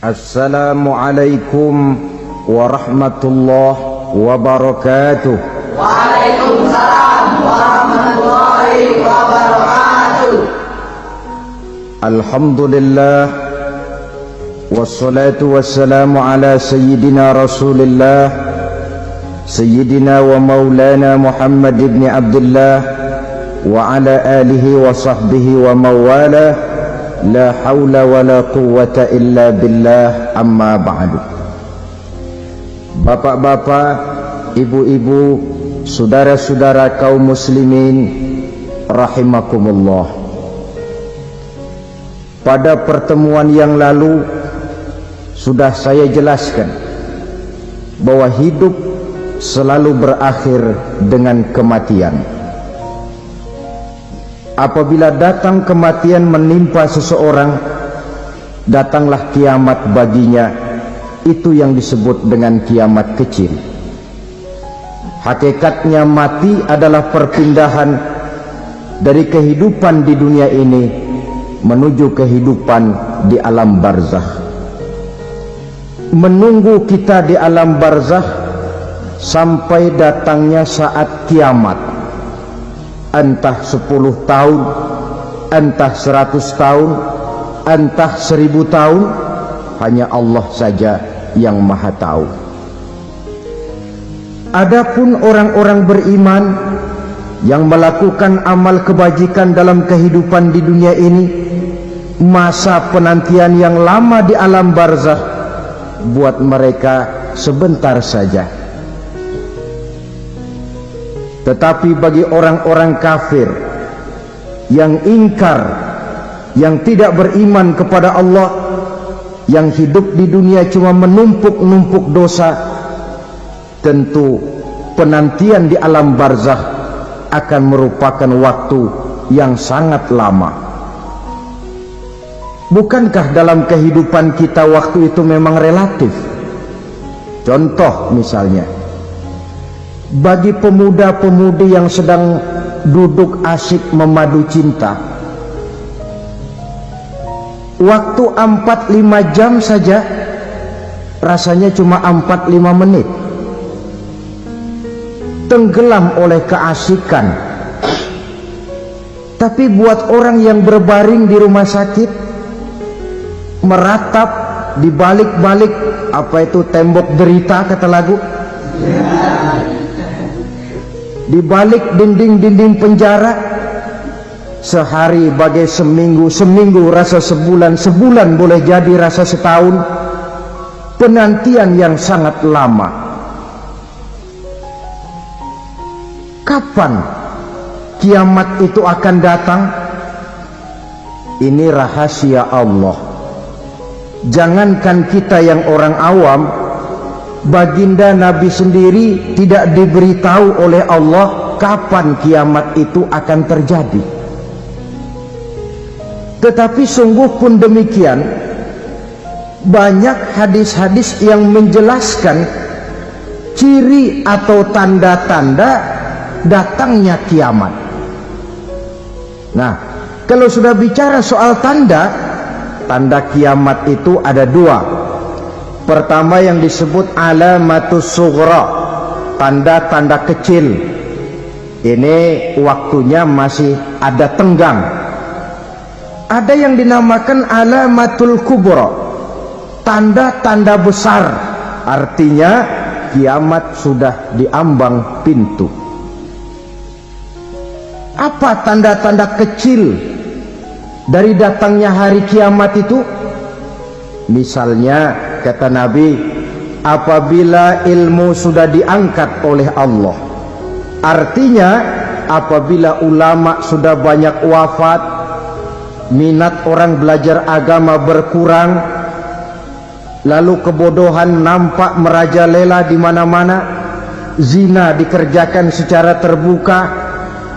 Assalamualaikum warahmatullahi wabarakatuh. Waalaikumsalam warahmatullahi wabarakatuh. Alhamdulillah wassalatu wassalamu ala sayyidina Rasulillah sayyidina wa maulana Muhammad ibn Abdullah wa ala alihi wa sahbihi wa mawalah. La hawla wa la quwwata illa billah, amma ba'du. Bapak-bapak, ibu-ibu, saudara-saudara kaum muslimin rahimakumullah. Pada pertemuan yang lalu sudah saya jelaskan bahwa hidup selalu berakhir dengan kematian. Apabila datang kematian menimpa seseorang, datanglah kiamat baginya. Itu yang disebut dengan kiamat kecil. Hakikatnya mati adalah perpindahan dari kehidupan di dunia ini menuju kehidupan di alam barzakh. Menunggu kita di alam barzakh sampai datangnya saat kiamat. Entah 10 tahun, entah 100 tahun, entah 1000 tahun, hanya Allah saja yang maha tahu. Adapun orang-orang beriman yang melakukan amal kebajikan dalam kehidupan di dunia ini, masa penantian yang lama di alam barzakh buat mereka sebentar saja. Tetapi bagi orang-orang kafir yang ingkar, yang tidak beriman kepada Allah, yang hidup di dunia cuma menumpuk-numpuk dosa, tentu penantian di alam barzakh akan merupakan waktu yang sangat lama. Bukankah dalam kehidupan kita waktu itu memang relatif? Contoh misalnya, bagi pemuda-pemudi yang sedang duduk asyik memadu cinta, waktu 4-5 jam saja rasanya cuma 4-5 menit, tenggelam oleh keasikan. Tapi buat orang yang berbaring di rumah sakit, meratap di balik-balik apa itu tembok derita kata lagu, di balik dinding-dinding penjara, sehari bagai seminggu, seminggu rasa sebulan, sebulan boleh jadi rasa setahun. Penantian yang sangat lama. Kapan kiamat itu akan datang? Ini rahasia Allah. Jangankan kita yang orang awam, baginda Nabi sendiri tidak diberitahu oleh Allah kapan kiamat itu akan terjadi. Tetapi sungguh pun demikian, banyak hadis-hadis yang menjelaskan ciri atau tanda-tanda datangnya kiamat. Nah, kalau sudah bicara soal tanda kiamat itu ada dua. Pertama yang disebut alamatus sughra, tanda-tanda kecil. Ini waktunya masih ada tenggang. Ada yang dinamakan alamatul kubra, tanda-tanda besar. Artinya kiamat sudah diambang pintu. Apa tanda-tanda kecil dari datangnya hari kiamat itu? Misalnya kata Nabi, apabila ilmu sudah diangkat oleh Allah, artinya apabila ulama sudah banyak wafat, minat orang belajar agama berkurang, lalu kebodohan nampak merajalela di mana-mana, zina dikerjakan secara terbuka,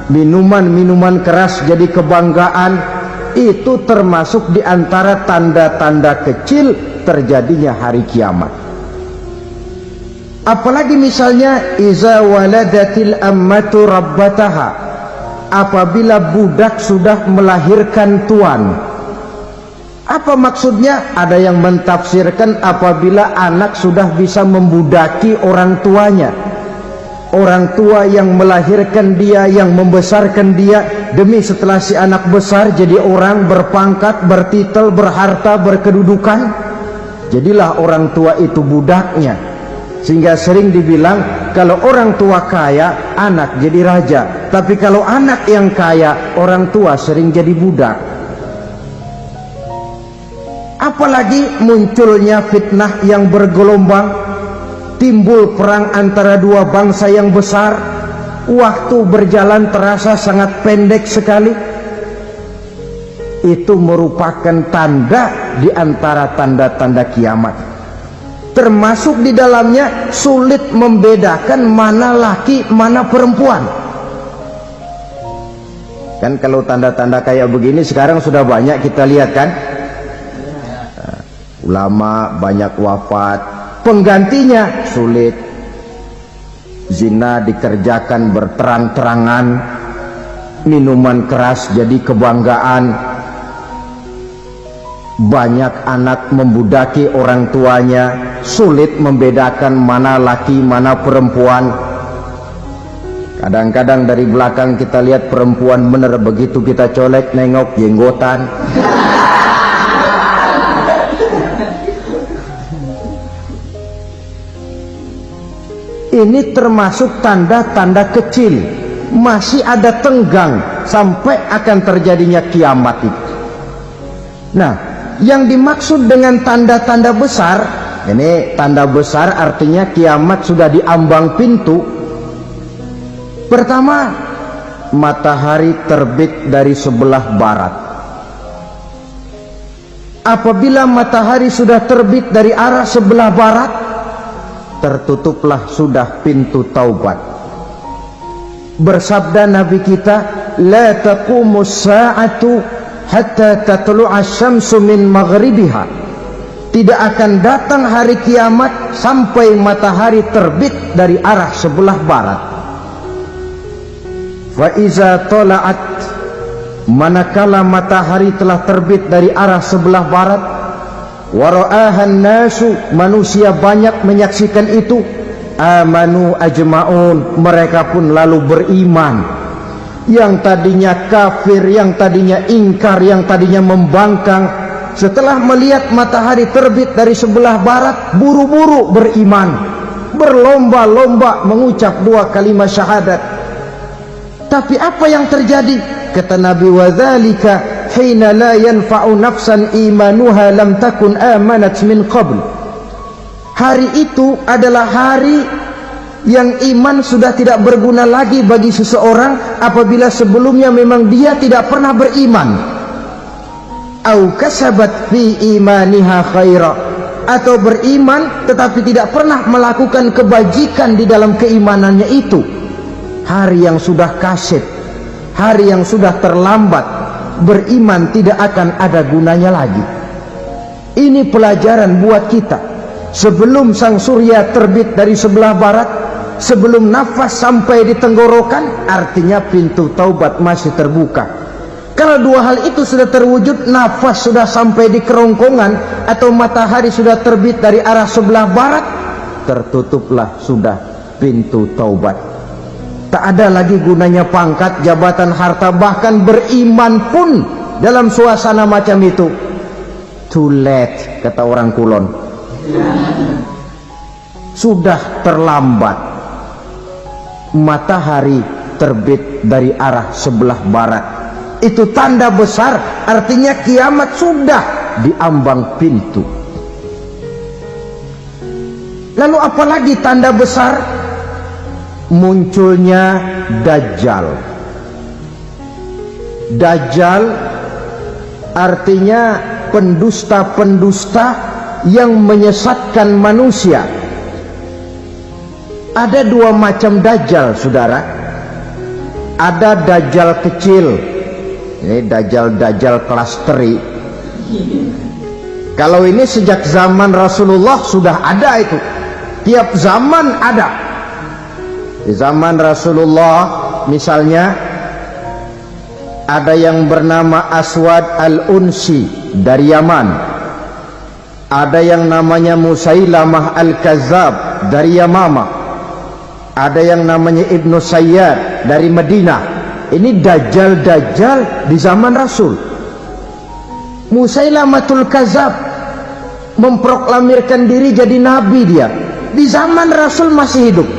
minuman-minuman keras jadi kebanggaan. Itu termasuk di antara tanda-tanda kecil terjadinya hari kiamat. Apalagi misalnya iza waladatil ammatu rabbataha, apabila budak sudah melahirkan tuan. Apa maksudnya? Ada yang mentafsirkan apabila anak sudah bisa membudaki orang tuanya. Orang tua yang melahirkan dia, yang membesarkan dia, demi setelah si anak besar jadi orang berpangkat, bertitel, berharta, berkedudukan, jadilah orang tua itu budaknya. Sehingga sering dibilang kalau orang tua kaya, anak jadi raja. Tapi kalau anak yang kaya, orang tua sering jadi budak. Apalagi munculnya fitnah yang bergelombang, timbul perang antara dua bangsa yang besar, waktu berjalan terasa sangat pendek sekali. Itu merupakan tanda di antara tanda-tanda kiamat. Termasuk di dalamnya sulit membedakan mana laki, mana perempuan. Kan kalau tanda-tanda kayak begini sekarang sudah banyak kita lihat kan. Ulama banyak wafat, penggantinya sulit. Zina dikerjakan berterang-terangan, minuman keras jadi kebanggaan, banyak anak membudaki orang tuanya, sulit membedakan mana laki mana perempuan. Kadang-kadang dari belakang kita lihat perempuan bener, begitu kita colek nengok jenggotan. Ini termasuk tanda-tanda kecil, masih ada tenggang sampai akan terjadinya kiamat itu. Nah, yang dimaksud dengan tanda-tanda besar, ini tanda besar artinya kiamat sudah di ambang pintu. Pertama, matahari terbit dari sebelah barat. Apabila matahari sudah terbit dari arah sebelah barat, tertutuplah sudah pintu taubat. Bersabda Nabi kita, la taqumus sa'atu hatta tatlu'a syamsu min maghribiha. Tidak akan datang hari kiamat sampai matahari terbit dari arah sebelah barat. Fa iza tala'at, manakala matahari telah terbit dari arah sebelah barat, wara'ahan nasu, manusia banyak menyaksikan itu, amanu ajma'un, mereka pun lalu beriman. Yang tadinya kafir, yang tadinya ingkar, yang tadinya membangkang, setelah melihat matahari terbit dari sebelah barat, buru-buru beriman, berlomba-lomba mengucap dua kalimat syahadat. Tapi apa yang terjadi? Kata Nabi, wadzalika hina la yanfa'u nafsan imanuha lam takun amanat min qabl. Hari itu adalah hari yang iman sudah tidak berguna lagi bagi seseorang apabila sebelumnya memang dia tidak pernah beriman. Au kasabat fi imaniha khaira, atau beriman tetapi tidak pernah melakukan kebajikan di dalam keimanannya itu. Hari yang sudah kasib, hari yang sudah terlambat, beriman tidak akan ada gunanya lagi. Ini pelajaran buat kita. Sebelum sang surya terbit dari sebelah barat, sebelum nafas sampai di tenggorokan, artinya pintu taubat masih terbuka. Kalau dua hal itu sudah terwujud, nafas sudah sampai di kerongkongan atau matahari sudah terbit dari arah sebelah barat, tertutuplah sudah pintu taubat. Tak ada lagi gunanya pangkat, jabatan, harta, bahkan beriman pun dalam suasana macam itu. Too late, kata orang Kulon. Sudah terlambat. Matahari terbit dari arah sebelah barat. Itu tanda besar, artinya kiamat sudah di ambang pintu. Lalu apalagi tanda besar? Munculnya Dajjal. Dajjal artinya pendusta-pendusta yang menyesatkan manusia. Ada dua macam Dajjal, saudara. Ada Dajjal kecil, ini Dajjal kelas teri. Kalau ini sejak zaman Rasulullah sudah ada itu. Tiap zaman ada. Di zaman Rasulullah misalnya ada yang bernama Aswad al-Unsi dari Yaman, ada yang namanya Musailamah al-Kazzab dari Yamama, ada yang namanya Ibnu Sayyad dari Madinah. Ini dajjal-dajjal di zaman Rasul. Musailamatul Kazzab memproklamirkan diri jadi nabi, dia di zaman Rasul masih hidup.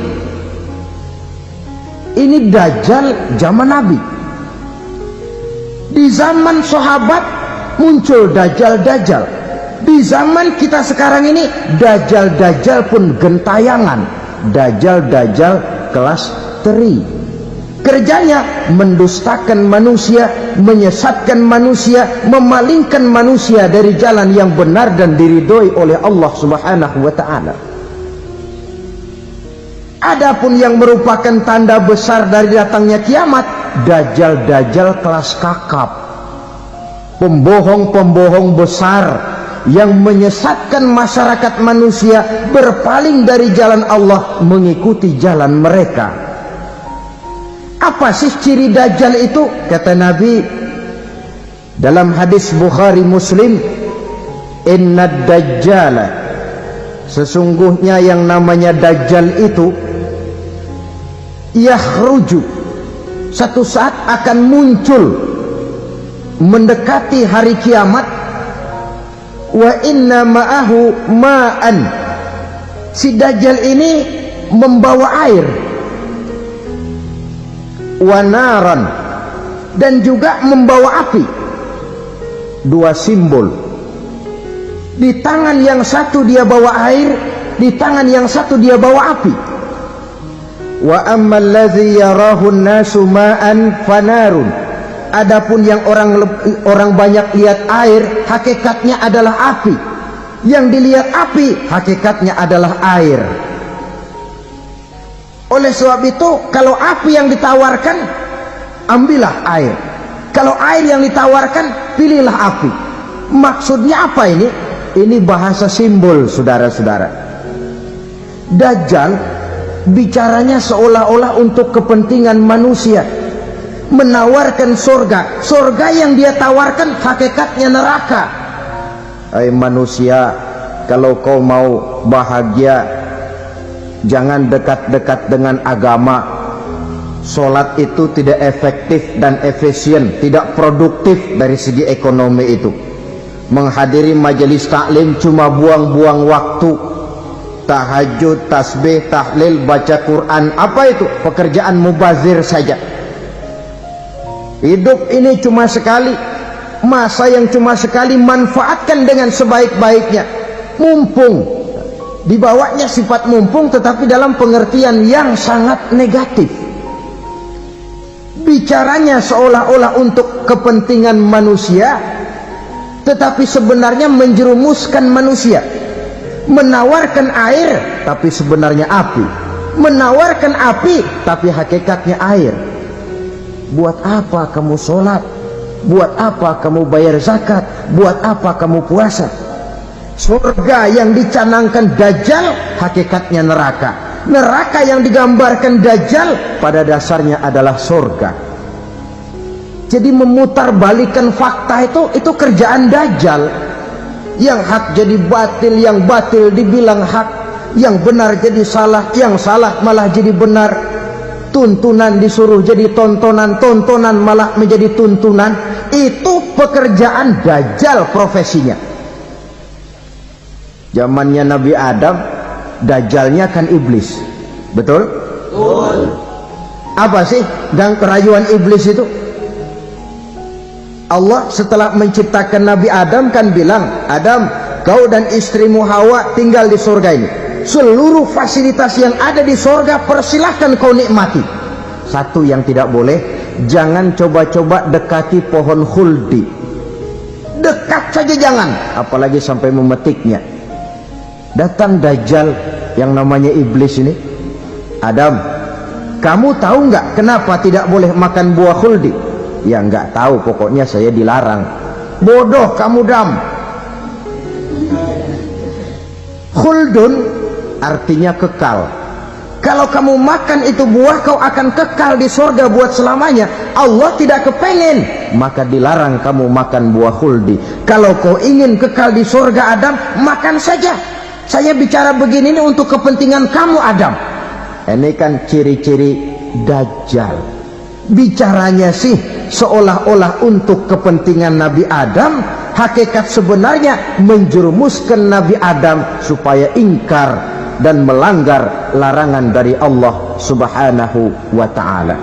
Ini dajjal zaman Nabi. Di zaman sahabat muncul dajjal-dajjal. Di zaman kita sekarang ini dajjal-dajjal pun gentayangan. Dajjal-dajjal kelas teri. Kerjanya mendustakan manusia, menyesatkan manusia, memalingkan manusia dari jalan yang benar dan diridhoi oleh Allah Subhanahu wa ta'ala. Adapun yang merupakan tanda besar dari datangnya kiamat, dajjal-dajjal kelas kakap, pembohong-pembohong besar yang menyesatkan masyarakat manusia berpaling dari jalan Allah mengikuti jalan mereka. Apa sih ciri dajjal itu? Kata Nabi dalam hadis Bukhari Muslim, inna dajjala, sesungguhnya yang namanya dajjal itu yakhruju, satu saat akan muncul mendekati hari kiamat, wa inna ma'ahu ma'an, si dajjal ini membawa air, wa naran, dan juga membawa api. Dua simbol, di tangan yang satu dia bawa air, di tangan yang satu dia bawa api. Wa ammal ladzi yarahu an-nasu ma'an fanarun, adapun yang orang banyak lihat air, hakikatnya adalah api. Yang dilihat api, hakikatnya adalah air. Oleh sebab itu, kalau api yang ditawarkan, ambillah air. Kalau air yang ditawarkan, pilihlah api. Maksudnya apa ini? Ini bahasa simbol, saudara-saudara. Dajjal bicaranya seolah-olah untuk kepentingan manusia, menawarkan surga. Surga yang dia tawarkan hakikatnya neraka. Hai manusia, kalau kau mau bahagia, jangan dekat-dekat dengan agama. Solat itu tidak efektif dan efisien, tidak produktif dari segi ekonomi itu. Menghadiri majelis taklim cuma buang-buang waktu. Tahajud, tasbih, tahlil, baca Quran, apa itu? Pekerjaan mubazir saja. Hidup ini cuma sekali, masa yang cuma sekali, manfaatkan dengan sebaik-baiknya. Mumpung, dibawanya sifat mumpung tetapi dalam pengertian yang sangat negatif. Bicaranya seolah-olah untuk kepentingan manusia, tetapi sebenarnya menjerumuskan manusia. Menawarkan air tapi sebenarnya api, menawarkan api tapi hakikatnya air. Buat apa kamu sholat? Buat apa kamu bayar zakat? Buat apa kamu puasa? Surga yang dicanangkan dajjal hakikatnya neraka. Neraka yang digambarkan dajjal pada dasarnya adalah surga. Jadi memutarbalikkan fakta itu kerjaan dajjal. Yang hak jadi batil, yang batil dibilang hak, yang benar jadi salah, yang salah malah jadi benar. Tuntunan disuruh jadi tontonan, tontonan malah menjadi tuntunan. Itu pekerjaan dajjal profesinya. Zamannya Nabi Adam, dajjalnya kan iblis. Betul? Betul. Apa sih gang kerayuan iblis itu? Allah setelah menciptakan Nabi Adam kan bilang, Adam, kau dan istrimu Hawa tinggal di surga ini. Seluruh fasilitas yang ada di surga persilahkan kau nikmati. Satu yang tidak boleh, jangan coba-coba dekati pohon khuldi. Dekat saja jangan, apalagi sampai memetiknya. Datang dajjal yang namanya iblis ini. Adam, kamu tahu nggak kenapa tidak boleh makan buah khuldi? Ya nggak tahu, pokoknya saya dilarang. Bodoh kamu Dam. Khuldun artinya kekal. Kalau kamu makan itu buah, kau akan kekal di surga buat selamanya. Allah tidak kepengen, maka dilarang kamu makan buah khuldi. Kalau kau ingin kekal di surga Adam, makan saja. Saya bicara begini ini untuk kepentingan kamu Adam. Ini kan ciri-ciri Dajjal. Bicaranya sih seolah-olah untuk kepentingan Nabi Adam, hakikat sebenarnya menjerumuskan Nabi Adam supaya ingkar dan melanggar larangan dari Allah Subhanahu wa ta'ala.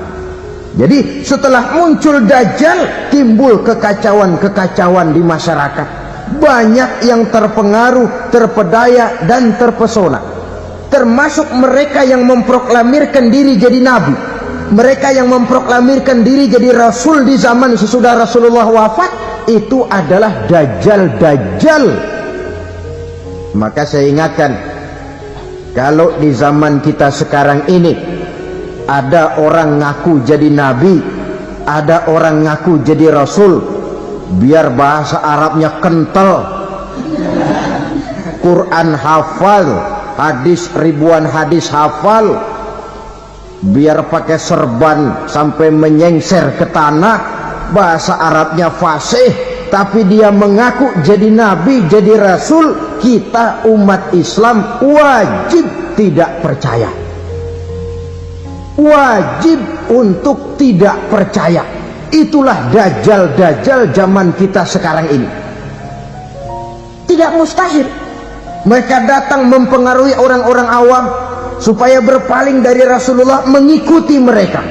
Jadi setelah muncul Dajjal, timbul kekacauan-kekacauan di masyarakat. Banyak yang terpengaruh, terpedaya dan terpesona, termasuk mereka yang memproklamirkan diri jadi nabi, mereka yang memproklamirkan diri jadi rasul di zaman sesudah Rasulullah wafat. Itu adalah Dajjal. Maka saya ingatkan, kalau di zaman kita sekarang ini ada orang ngaku jadi nabi, ada orang ngaku jadi rasul, biar bahasa Arabnya kental, Quran hafal, hadis ribuan hadis hafal, biar pakai serban sampai menyengser ke tanah, bahasa Arabnya fasih, tapi dia mengaku jadi nabi, jadi rasul. Kita umat Islam wajib tidak percaya, wajib untuk tidak percaya. Itulah Dajjal zaman kita sekarang ini. Tidak mustahil mereka datang mempengaruhi orang-orang awam supaya berpaling dari Rasulullah, mengikuti mereka.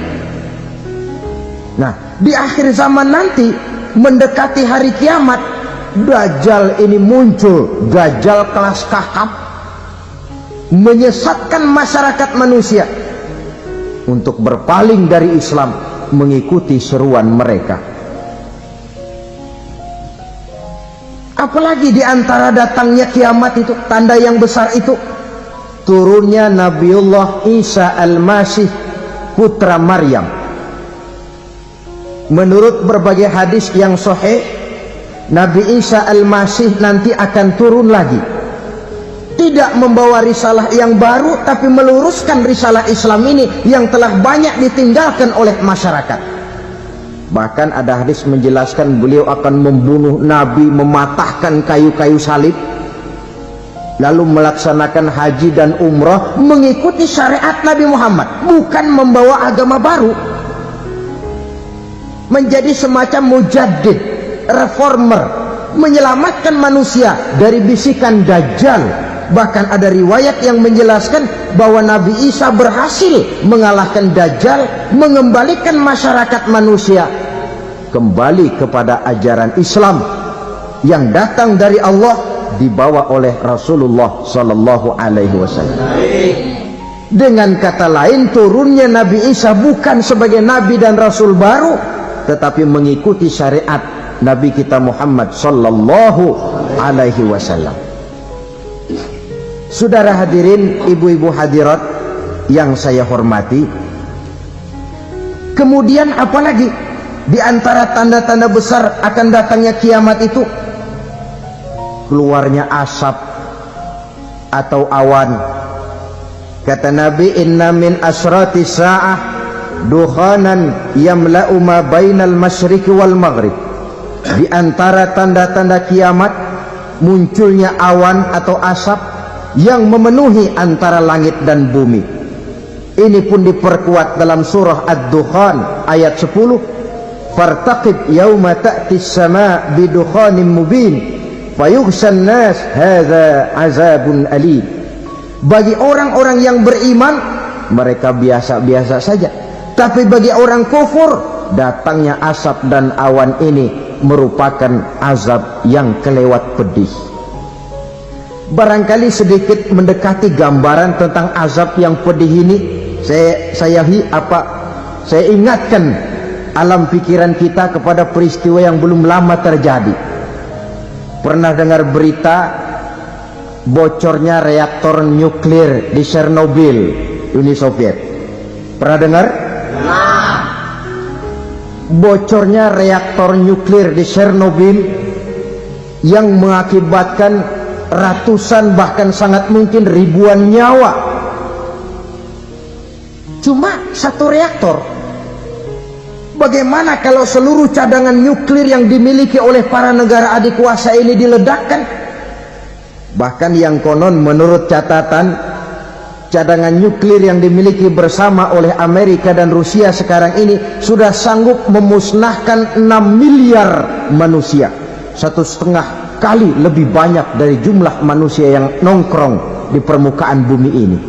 Nah, di akhir zaman nanti, mendekati hari kiamat, Dajjal ini muncul, Dajjal kelas kakap, menyesatkan masyarakat manusia untuk berpaling dari Islam, mengikuti seruan mereka. Apalagi di antara datangnya kiamat itu, tanda yang besar itu, turunnya Nabiullah Isa Al-Masih, putra Maryam. Menurut berbagai hadis yang sahih, Nabi Isa Al-Masih nanti akan turun lagi, tidak membawa risalah yang baru, tapi meluruskan risalah Islam ini yang telah banyak ditinggalkan oleh masyarakat. Bahkan ada hadis menjelaskan beliau akan membunuh Nabi, mematahkan kayu-kayu salib, lalu melaksanakan haji dan umrah mengikuti syariat Nabi Muhammad, bukan membawa agama baru, menjadi semacam mujaddid, reformer, menyelamatkan manusia dari bisikan Dajjal. Bahkan ada riwayat yang menjelaskan bahwa Nabi Isa berhasil mengalahkan Dajjal, mengembalikan masyarakat manusia kembali kepada ajaran Islam yang datang dari Allah, dibawa oleh Rasulullah Sallallahu Alaihi Wasallam. Dengan kata lain, turunnya Nabi Isa bukan sebagai Nabi dan Rasul baru, tetapi mengikuti syariat Nabi kita Muhammad Sallallahu Alaihi Wasallam. Saudara hadirin, ibu-ibu hadirat yang saya hormati, kemudian apalagi di antara tanda-tanda besar akan datangnya kiamat itu? Keluarnya asap atau awan. Kata Nabi, inna min asrati sa'ah dukhanan yamla'u ma bainal masyriqi wal maghrib. Di antara tanda-tanda kiamat, munculnya awan atau asap yang memenuhi antara langit dan bumi. Ini pun diperkuat dalam surah Ad-Dukhan ayat 10, fartaqib yauma ta'tis sama' bidukhanin mubin fayughshan nas hadza azabun alim. Bagi orang-orang yang beriman, mereka biasa-biasa saja, tapi bagi orang kufur, datangnya asap dan awan ini merupakan azab yang kelewat pedih. Barangkali sedikit mendekati gambaran tentang azab yang pedih ini, saya ingatkan alam pikiran kita kepada peristiwa yang belum lama terjadi. Pernah dengar berita bocornya reaktor nuklir di Chernobyl, Uni Soviet? Pernah dengar? Bocornya reaktor nuklir di Chernobyl yang mengakibatkan ratusan bahkan sangat mungkin ribuan nyawa. cuma satu reaktor. Bagaimana kalau seluruh cadangan nuklir yang dimiliki oleh para negara adikuasa ini diledakkan? Bahkan yang konon menurut catatan, cadangan nuklir yang dimiliki bersama oleh Amerika dan Rusia sekarang ini sudah sanggup memusnahkan 6 miliar manusia, 1,5 kali lebih banyak dari jumlah manusia yang nongkrong di permukaan bumi ini.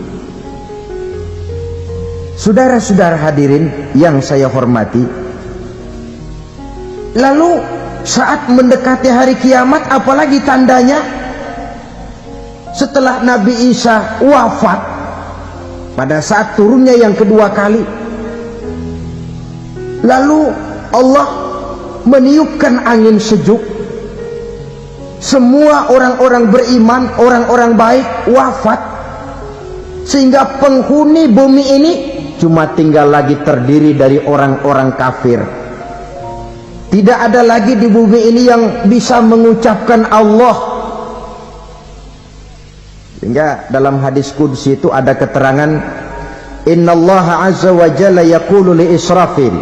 Saudara-saudara hadirin yang saya hormati, lalu saat mendekati hari kiamat, apalagi tandanya setelah Nabi Isa wafat pada saat turunnya yang kedua kali, lalu Allah meniupkan angin sejuk, semua orang-orang beriman, orang-orang baik wafat, sehingga penghuni bumi ini cuma tinggal lagi terdiri dari orang-orang kafir. Tidak ada lagi di bumi ini yang bisa mengucapkan Allah. Sehingga dalam hadis qudsi itu ada keterangan, innallaha azza wa jalla yaqulu li Israfil.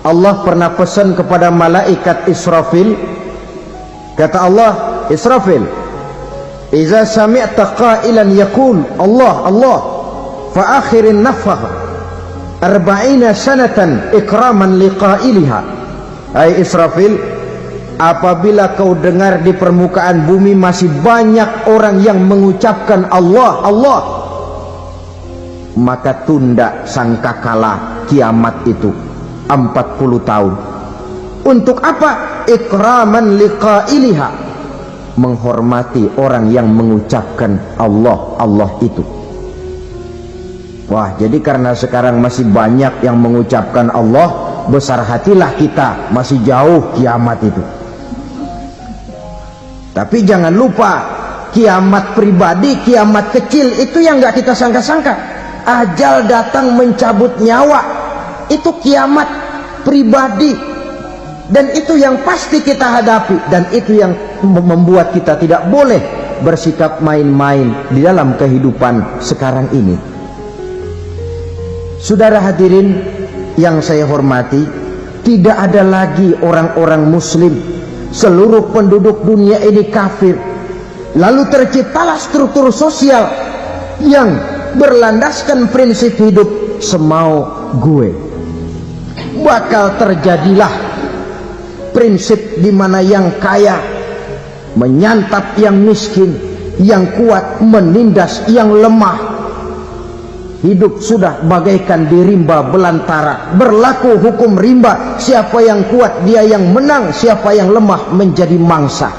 Allah pernah pesan kepada malaikat Israfil, kata Allah, Israfil, iza sami'ta qailan yaqul Allah Allah fa akhirin nafakh 40 sanatan ikraman liqailiha. Hai Israfil, apabila kau dengar di permukaan bumi masih banyak orang yang mengucapkan Allah Allah, maka tunda sangkakala kiamat itu 40 tahun. Untuk apa? Ikraman liqailiha, menghormati orang yang mengucapkan Allah Allah itu. Wah, jadi karena sekarang masih banyak yang mengucapkan Allah, besar hatilah kita, masih jauh kiamat itu. Tapi jangan lupa, kiamat pribadi, kiamat kecil itu yang nggak kita sangka-sangka. Ajal datang mencabut nyawa, itu kiamat pribadi, dan itu yang pasti kita hadapi, dan itu yang membuat kita tidak boleh bersikap main-main di dalam kehidupan sekarang ini. Saudara hadirin yang saya hormati, tidak ada lagi orang-orang muslim, seluruh penduduk dunia ini kafir. Lalu terciptalah struktur sosial yang berlandaskan prinsip hidup semau gue. Bakal terjadilah prinsip di mana yang kaya menyantap yang miskin, yang kuat menindas yang lemah. Hidup sudah bagaikan di rimba belantara, berlaku hukum rimba, siapa yang kuat dia yang menang, siapa yang lemah menjadi mangsa.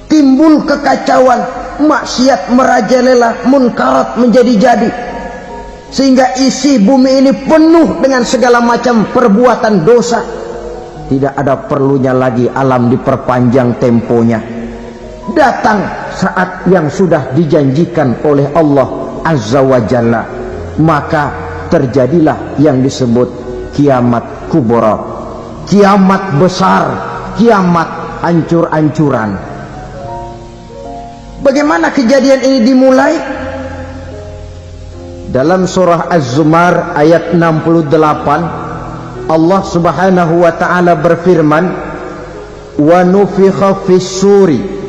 Timbul kekacauan, maksiat merajalela, munkarat menjadi-jadi, sehingga isi bumi ini penuh dengan segala macam perbuatan dosa. Tidak ada perlunya lagi alam diperpanjang temponya. Datang saat yang sudah dijanjikan oleh Allah Azza wa Jalla, maka terjadilah yang disebut kiamat kubra, kiamat besar, kiamat hancur-hancuran. Bagaimana kejadian ini dimulai? Dalam surah Az-Zumar ayat 68, Allah Subhanahu wa taala berfirman, wa nufikha fis-suri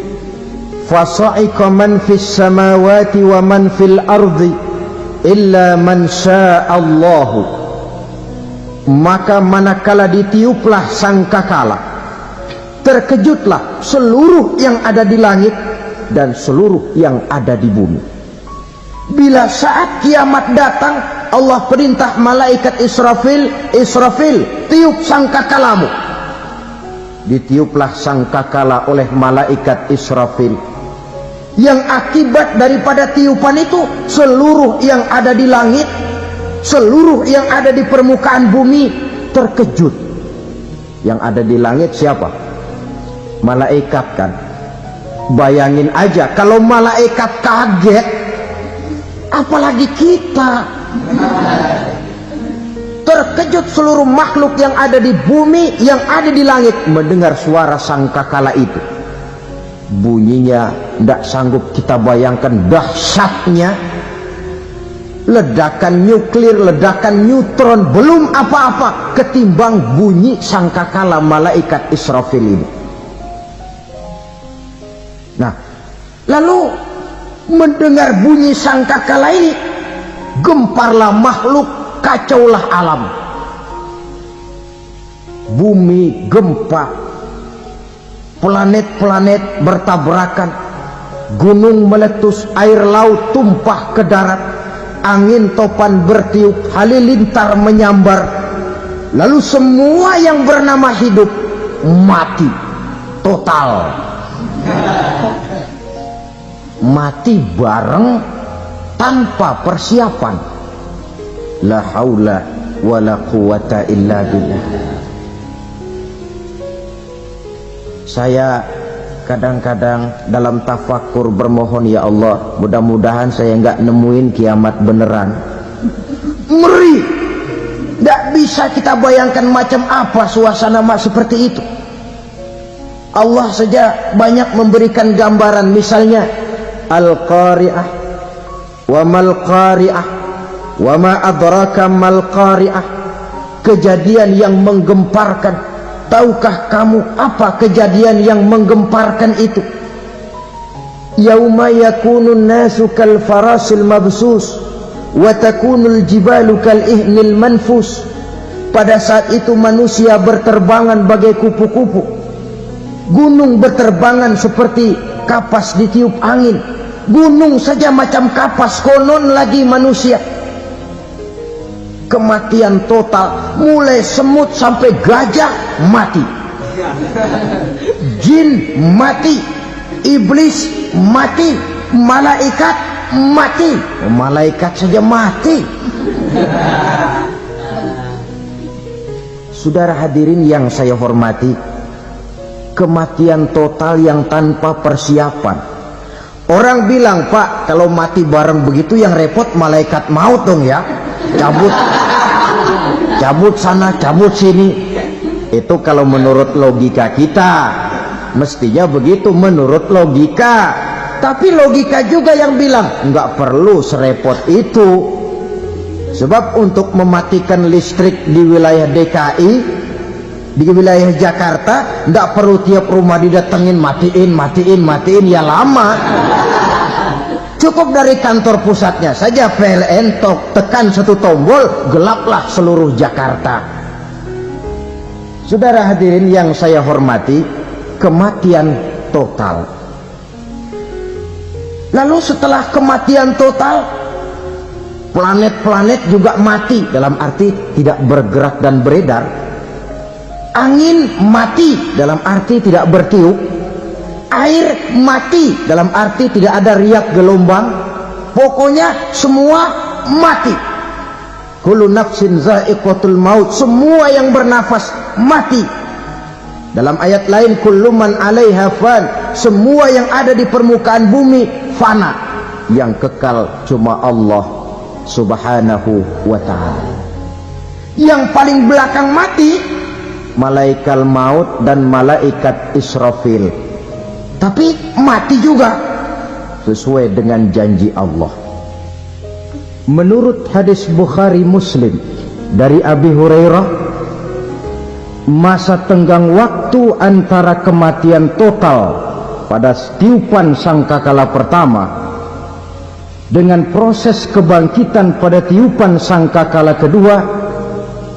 fasa'iqa man fis samawati wa man fil ardi illa man sya'allahu. Maka manakala ditiuplah sangkakala, terkejutlah seluruh yang ada di langit dan seluruh yang ada di bumi. Bila saat kiamat datang, Allah perintah malaikat Israfil, Israfil, tiup sangkakalamu. Ditiuplah sangkakala oleh malaikat Israfil. Yang akibat daripada tiupan itu, seluruh yang ada di langit, seluruh yang ada di permukaan bumi terkejut. Yang ada di langit siapa? Malaikat kan. Bayangin aja kalau malaikat kaget, apalagi kita. Terkejut seluruh makhluk yang ada di bumi, yang ada di langit mendengar suara sangkakala itu. Bunyinya tidak sanggup kita bayangkan dahsyatnya. ledakan nuklir, ledakan neutron, belum apa-apa ketimbang bunyi sangkakala malaikat Israfil ini. Nah, lalu mendengar bunyi sangkakala ini, gemparlah makhluk, kacaulah alam. Bumi gempa, planet-planet bertabrakan, gunung meletus, air laut tumpah ke darat, angin topan bertiup, halilintar menyambar. Lalu semua yang bernama hidup mati total. Mati bareng tanpa persiapan. La haula wala quwata illa billah. Saya kadang-kadang dalam tafakur bermohon, ya Allah, mudah-mudahan saya nggak nemuin kiamat beneran. Ngeri, nggak bisa kita bayangkan macam apa suasana seperti itu. Allah saja banyak memberikan gambaran, misalnya Al-Qari'ah, wa mal qari'ah, wa ma adraka mal qari'ah. Kejadian yang menggemparkan. Tahukah kamu apa kejadian yang menggemparkan itu? Yauma yakunun nasu kal farasil mabsus wa takunul jibalu kal ihnil manfus. Pada saat itu manusia berterbangan bagai kupu-kupu, gunung berterbangan seperti kapas ditiup angin. Gunung saja macam kapas, konon lagi manusia. Kematian total, mulai semut sampai gajah mati, jin mati, iblis mati, malaikat mati. Malaikat saja mati. Saudara hadirin yang saya hormati, kematian total yang tanpa persiapan. Orang bilang, Pak, kalau mati bareng begitu yang repot malaikat maut dong ya, cabut sana, cabut sini. Itu kalau menurut logika kita, mestinya begitu menurut logika. Tapi logika juga yang bilang nggak perlu serepot itu. Sebab untuk mematikan listrik di wilayah DKI, di wilayah Jakarta, nggak perlu tiap rumah didatengin matiin ya lama. Cukup dari kantor pusatnya saja PLN, tekan satu tombol, gelaplah seluruh Jakarta. Saudara hadirin yang saya hormati, kematian total. Lalu setelah kematian total, planet-planet juga mati, dalam arti tidak bergerak dan beredar. Angin mati, dalam arti tidak bertiup. Air mati, dalam arti tidak ada riak gelombang. Pokoknya semua mati. Kullu nafsin za'iqatul maut, semua yang bernafas mati. Dalam ayat lain, kullu man 'alaiha fan, semua yang ada di permukaan bumi fana. Yang kekal cuma Allah Subhanahu wa ta'ala. Yang paling belakang mati malaikat maut dan malaikat Israfil. Tapi mati juga sesuai dengan janji Allah. Menurut hadis Bukhari Muslim dari Abi Hurairah, masa tenggang waktu antara kematian total pada tiupan sangkakala pertama dengan proses kebangkitan pada tiupan sangkakala kedua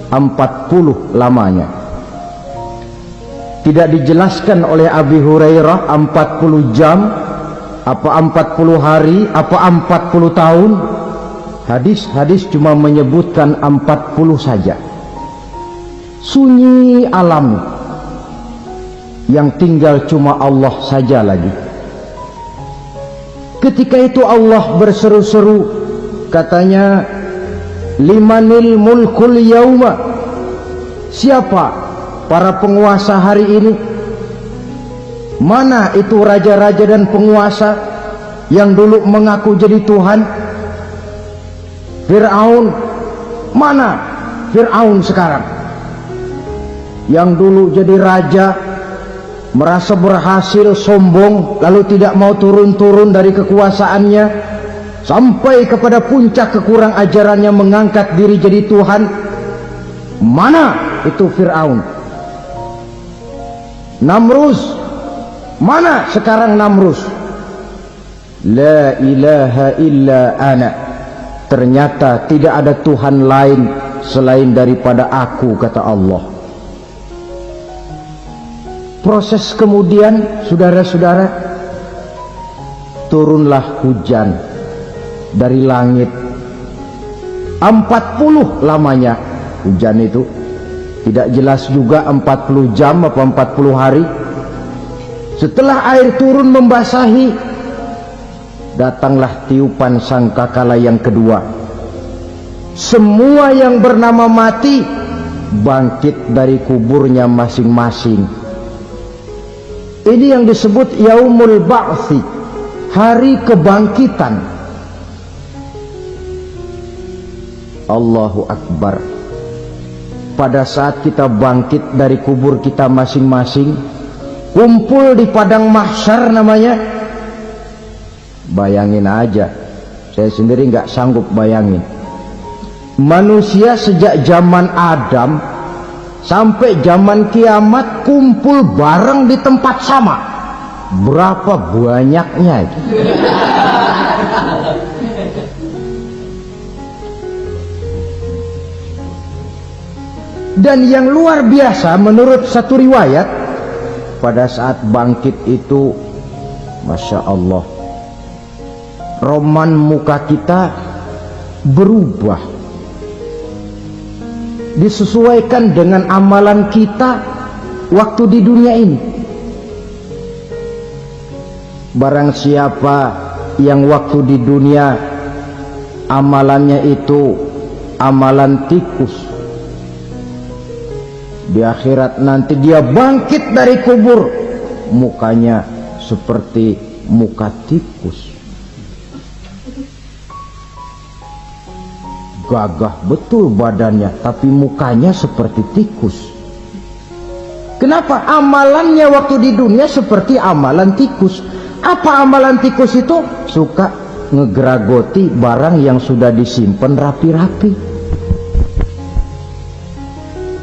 40 lamanya. Tidak dijelaskan oleh Abi Hurairah 40 jam, apa 40 hari, apa 40 tahun. Hadis-hadis cuma menyebutkan 40 saja. Sunyi alam, yang tinggal cuma Allah saja lagi. Ketika itu Allah berseru-seru, katanya, limanil mulkul yauma, siapa para penguasa hari ini? Mana itu raja-raja dan penguasa yang dulu mengaku jadi Tuhan? Fir'aun, mana Fir'aun sekarang? Yang dulu jadi raja, merasa berhasil, sombong, lalu tidak mau turun-turun dari kekuasaannya. sampai kepada puncak kekurang ajarannya mengangkat diri jadi Tuhan. Mana itu Fir'aun? Namrus, mana sekarang Namrus? La ilaha illa ana, ternyata tidak ada Tuhan lain selain daripada aku, kata Allah. Proses kemudian, saudara-saudara, turunlah hujan dari langit. 40 lamanya hujan itu, tidak jelas juga 40 jam apa 40 hari. Setelah air turun membasahi, datanglah tiupan sangkakala yang kedua. Semua yang bernama mati bangkit dari kuburnya masing-masing. Ini yang disebut Yaumul Ba'thi, hari kebangkitan. Allahu Akbar. Pada saat kita bangkit dari kubur kita masing-masing, kumpul di padang mahsyar namanya. Bayangin aja, saya sendiri nggak sanggup bayangin. Manusia sejak zaman Adam sampai zaman kiamat kumpul bareng di tempat sama. Berapa banyaknya itu? Dan yang luar biasa menurut satu riwayat, pada saat bangkit itu, Masya Allah, roman muka kita berubah, disesuaikan dengan amalan kita waktu di dunia ini. Barang siapa yang waktu di dunia amalannya itu amalan tikus, di akhirat nanti dia bangkit dari kubur, mukanya seperti muka tikus. Gagah betul badannya, tapi mukanya seperti tikus. Kenapa? Amalannya waktu di dunia seperti amalan tikus. Apa amalan tikus itu? Suka ngegeragoti barang yang sudah disimpan rapi-rapi.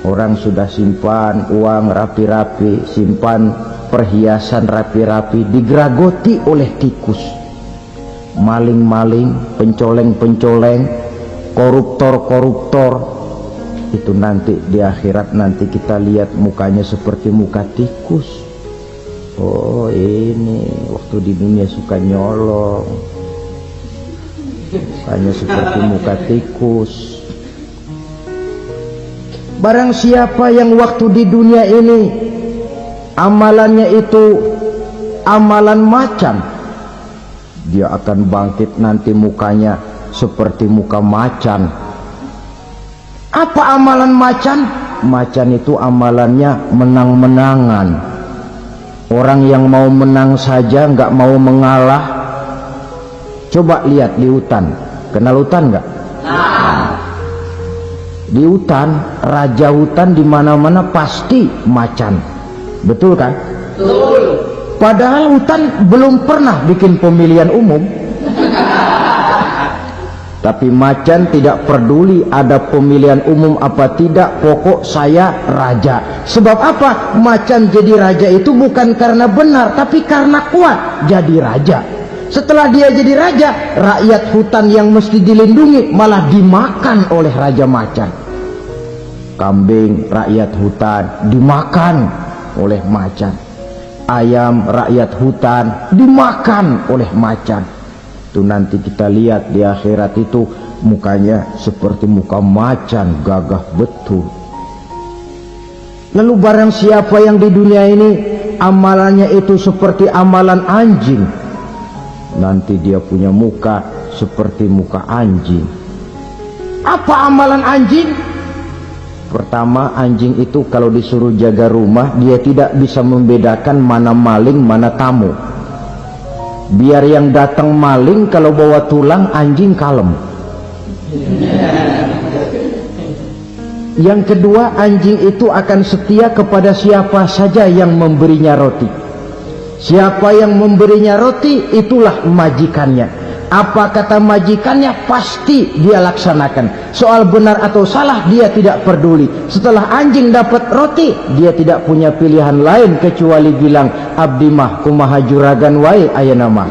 Orang sudah simpan uang rapi-rapi, simpan perhiasan rapi-rapi, digeragoti oleh tikus. Maling-maling, pencoleng-pencoleng, koruptor-koruptor, itu nanti di akhirat nanti kita lihat mukanya seperti muka tikus. Oh, ini waktu di dunia suka nyolong, mukanya seperti muka tikus. Barang siapa yang waktu di dunia ini amalannya itu amalan macan, dia akan bangkit nanti mukanya seperti muka macan. Apa amalan macan? Macan itu amalannya menang-menangan. Orang yang mau menang saja nggak mau mengalah. Coba lihat di hutan, kenal hutan nggak? Di hutan, raja hutan di mana-mana pasti macan, betul kan? Betul. Padahal hutan belum pernah bikin pemilihan umum. Tapi macan tidak peduli ada pemilihan umum apa tidak, pokok saya raja. Sebab apa? Macan jadi raja itu bukan karena benar, tapi karena kuat jadi raja. Setelah dia jadi raja, rakyat hutan yang mesti dilindungi malah dimakan oleh raja macan. Kambing rakyat hutan dimakan oleh macan. Ayam rakyat hutan dimakan oleh macan. Itu nanti kita lihat di akhirat itu mukanya seperti muka macan, gagah betul. Lalu barang siapa yang di dunia ini amalannya itu seperti amalan anjing, nanti dia punya muka seperti muka anjing. Apa amalan anjing? Pertama, anjing itu kalau disuruh jaga rumah, dia tidak bisa membedakan mana maling mana tamu. Biar yang datang maling kalau bawa tulang, anjing kalem. Yang kedua, anjing itu akan setia kepada siapa saja yang memberinya roti. Siapa yang memberinya roti, itulah majikannya. Apa kata majikannya pasti dia laksanakan. Soal benar atau salah dia tidak peduli. Setelah anjing dapat roti, dia tidak punya pilihan lain kecuali bilang, abdi mah kumaha juragan wae ayeuna mah.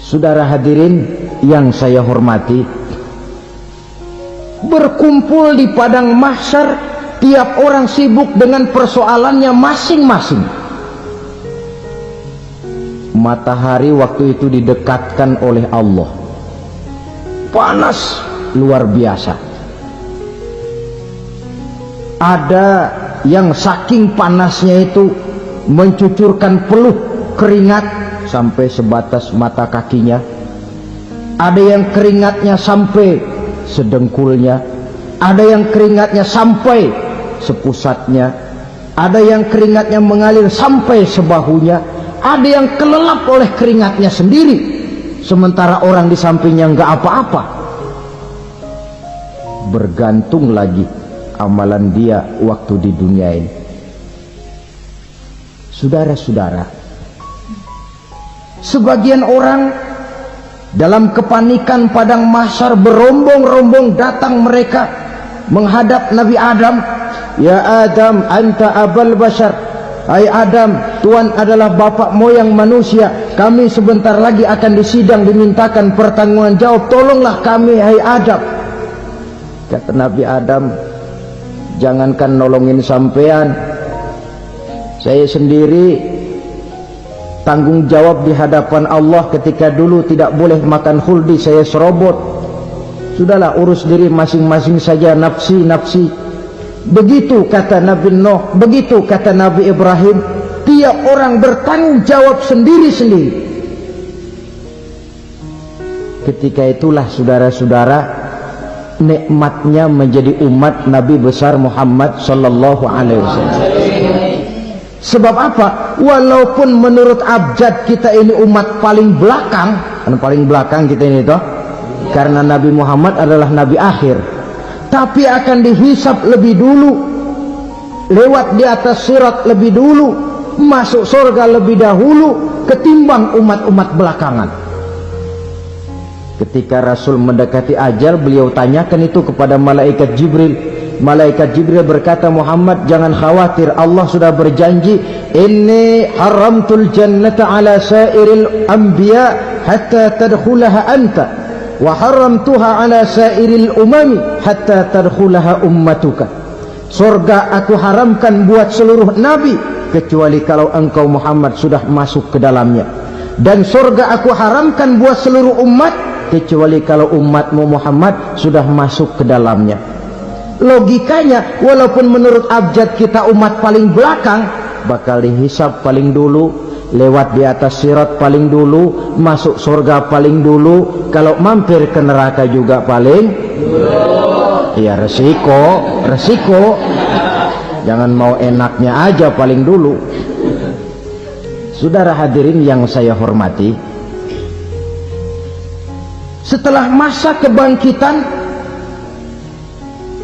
Saudara hadirin yang saya hormati, berkumpul di padang mahsyar, tiap orang sibuk dengan persoalannya masing-masing. Matahari waktu itu didekatkan oleh Allah, panas luar biasa. Ada yang saking panasnya itu mencucurkan peluh keringat sampai sebatas mata kakinya. Ada yang keringatnya sampai sedengkulnya, ada yang keringatnya sampai sepusatnya, ada yang keringatnya mengalir sampai sebahunya. Ada yang kelelap oleh keringatnya sendiri, sementara orang di sampingnya nggak apa-apa. Bergantung lagi amalan dia waktu di dunia ini. Saudara-saudara, sebagian orang dalam kepanikan padang mahsyar berombong-rombong datang mereka menghadap Nabi Adam. Ya Adam, anta abal bashar. Hai Adam, Tuhan adalah bapak moyang manusia. Kami sebentar lagi akan disidang, dimintakan pertanggungan jawab. Tolonglah kami, hai Adam. Kata Nabi Adam, jangankan nolongin sampean, saya sendiri tanggung jawab di hadapan Allah ketika dulu tidak boleh makan khuldi, saya serobot. Sudahlah, urus diri masing-masing saja, nafsi. Begitu kata Nabi Nuh, begitu kata Nabi Ibrahim. Tiap orang bertanggung jawab sendiri-sendiri. Ketika itulah saudara-saudara, nikmatnya menjadi umat Nabi besar Muhammad sallallahu alaihi wasallam. Sebab apa? Walaupun menurut abjad kita ini umat paling belakang, paling belakang kita ini toh, karena Nabi Muhammad adalah Nabi akhir, tapi akan dihisap lebih dulu, lewat di atas sirat lebih dulu, masuk surga lebih dahulu ketimbang umat-umat belakangan. Ketika Rasul mendekati ajal, beliau tanyakan itu kepada malaikat Jibril. Malaikat Jibril berkata, Muhammad jangan khawatir, Allah sudah berjanji, inni haramtul jannata ala sairil anbiya hatta tadkhulaha anta, wa haramtuha ala sairil umami hatta tadkhulaha ummatuka. Surga aku haramkan buat seluruh nabi kecuali kalau engkau Muhammad sudah masuk ke dalamnya, dan surga aku haramkan buat seluruh umat kecuali kalau umatmu Muhammad sudah masuk ke dalamnya. Logikanya, walaupun menurut abjad kita umat paling belakang, bakal dihisap paling dulu, lewat di atas sirat paling dulu, masuk surga paling dulu, kalau mampir ke neraka juga paling dulu. Ya resiko. Jangan mau enaknya aja paling dulu. Saudara hadirin yang saya hormati, setelah masa kebangkitan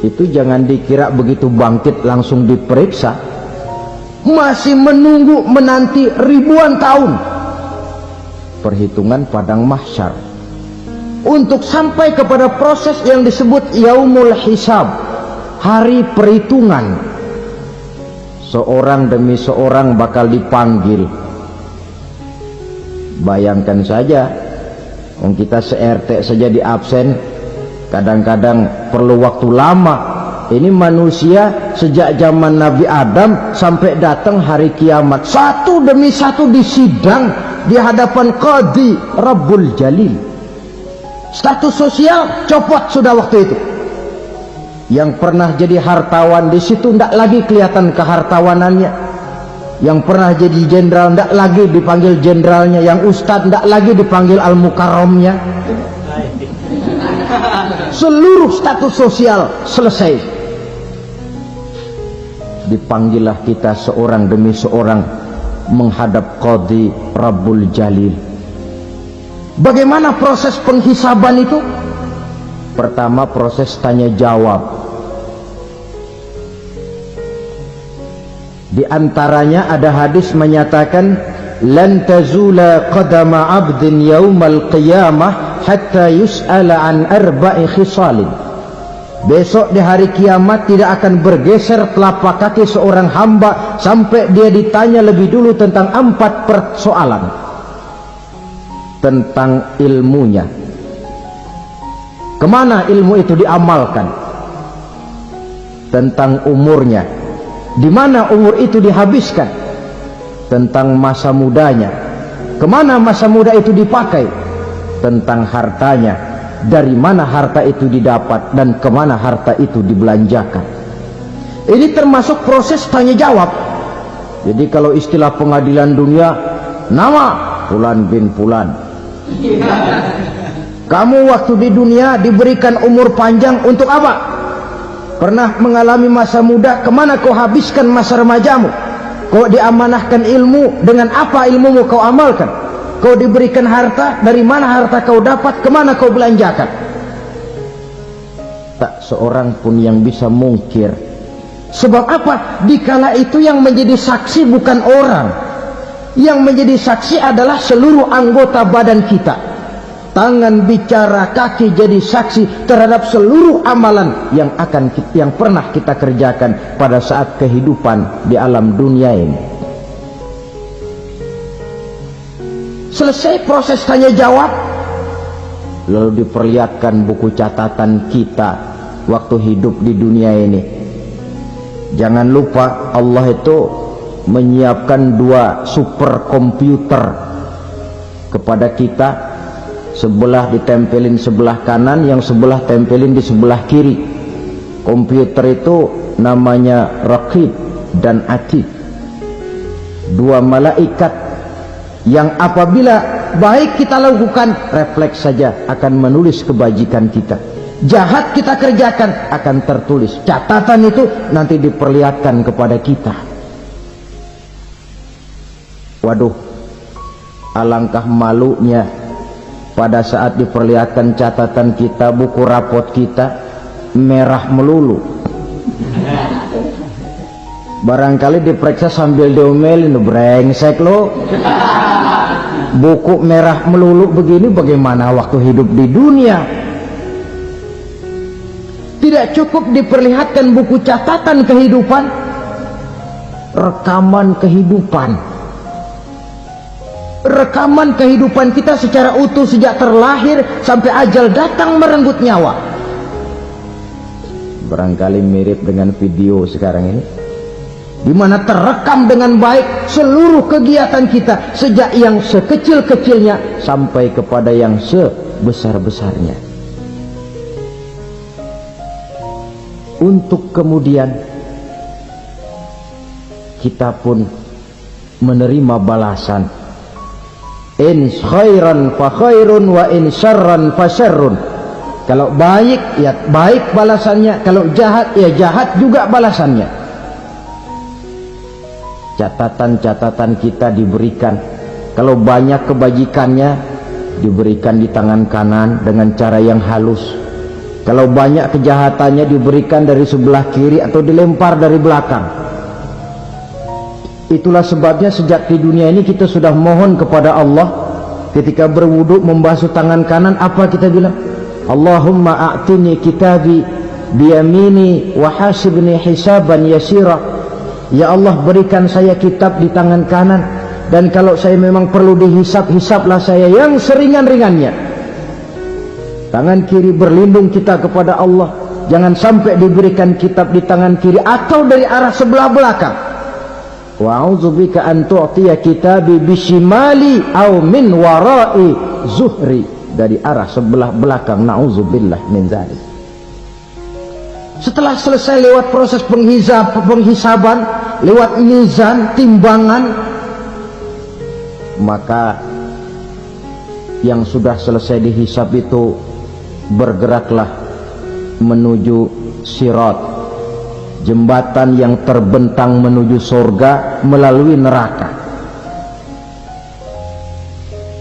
itu jangan dikira begitu bangkit langsung diperiksa, masih menunggu menanti ribuan tahun perhitungan padang mahsyar untuk sampai kepada proses yang disebut yaumul hisab, hari perhitungan. Seorang demi seorang bakal dipanggil. Bayangkan saja, kita se-RT saja di absen, kadang-kadang perlu waktu lama. Ini manusia sejak zaman Nabi Adam sampai datang hari kiamat, satu demi satu disidang di hadapan Qadhi Rabbul Jalil. Status sosial copot sudah waktu itu. Yang pernah jadi hartawan di situ tidak lagi kelihatan kehartawanannya. Yang pernah jadi jenderal tidak lagi dipanggil jenderalnya. Yang ustadz tidak lagi dipanggil al-mukarramnya. Seluruh status sosial selesai. Dipanggillah kita seorang demi seorang menghadap Qadhi Rabbul Jalil. Bagaimana proses penghisaban itu? Pertama, proses tanya jawab. Di antaranya ada hadis menyatakan, lan tazula qadama 'abdin yaumal qiyamah hatta yus'ala an arba'i khisalin. Besok di hari kiamat tidak akan bergeser telapak kaki seorang hamba sampai dia ditanya lebih dulu tentang 4 persoalan. Tentang ilmunya, kemana ilmu itu diamalkan. Tentang umurnya, di mana umur itu dihabiskan. Tentang masa mudanya, kemana masa muda itu dipakai. Tentang hartanya, dari mana harta itu didapat dan kemana harta itu dibelanjakan. Ini termasuk proses tanya jawab. Jadi kalau istilah pengadilan dunia, nama Fulan bin Fulan. Kamu waktu di dunia diberikan umur panjang untuk apa? Pernah mengalami masa muda, kemana kau habiskan masa remajamu? Kau diamanahkan ilmu, dengan apa ilmumu kau amalkan? Kau diberikan harta, dari mana harta kau dapat, kemana kau belanjakan? Tak seorang pun yang bisa mungkir. Sebab apa? Dikala itu yang menjadi saksi bukan orang. Yang menjadi saksi adalah seluruh anggota badan kita. Tangan bicara, kaki jadi saksi terhadap seluruh amalan yang pernah kita kerjakan pada saat kehidupan di alam dunia ini. Selesai proses tanya jawab, lalu diperlihatkan buku catatan kita waktu hidup di dunia ini. Jangan lupa Allah itu menyiapkan 2 superkomputer kepada kita. Sebelah ditempelin sebelah kanan, yang sebelah tempelin di sebelah kiri. Komputer itu namanya Raqib dan Atid, 2 malaikat yang apabila baik kita lakukan, refleks saja akan menulis kebajikan kita. Jahat kita kerjakan, akan tertulis. Catatan itu nanti diperlihatkan kepada kita. Waduh, alangkah malunya pada saat diperlihatkan catatan kita, buku rapot kita merah melulu. Barangkali diperiksa sambil diomelin, brengsek lo. Buku merah melulu begini, bagaimana waktu hidup di dunia? Tidak cukup diperlihatkan buku catatan kehidupan, rekaman kehidupan. Rekaman kehidupan kita secara utuh sejak terlahir sampai ajal datang merenggut nyawa. Barangkali mirip dengan video sekarang ini, di mana terekam dengan baik seluruh kegiatan kita, sejak yang sekecil-kecilnya sampai kepada yang sebesar-besarnya. Untuk kemudian kita pun menerima balasan. In khairan fa khairun wa in syarran fa syarrun. Kalau baik ya baik balasannya, kalau jahat ya jahat juga balasannya. Catatan-catatan kita diberikan. Kalau banyak kebajikannya diberikan di tangan kanan dengan cara yang halus. Kalau banyak kejahatannya diberikan dari sebelah kiri atau dilempar dari belakang. Itulah sebabnya sejak di dunia ini kita sudah mohon kepada Allah. Ketika berwudu membasuh tangan kanan, apa kita bilang? Allahumma a'tini kitabi biyamini wa hasibni hisaban yasira. Ya Allah, berikan saya kitab di tangan kanan, dan kalau saya memang perlu dihisap, hisaplah saya yang seringan-ringannya. Tangan kiri berlindung kita kepada Allah, jangan sampai diberikan kitab di tangan kiri atau dari arah sebelah belakang. Wa a'udzubika an tu'tiya kitabi bishimali aw min wara'i zuhri, dari arah sebelah belakang. Na'udzubillah min dzalik. Setelah selesai lewat proses penghisaban, lewat mizan, timbangan, maka yang sudah selesai dihisab itu bergeraklah menuju sirat, jembatan yang terbentang menuju surga melalui neraka.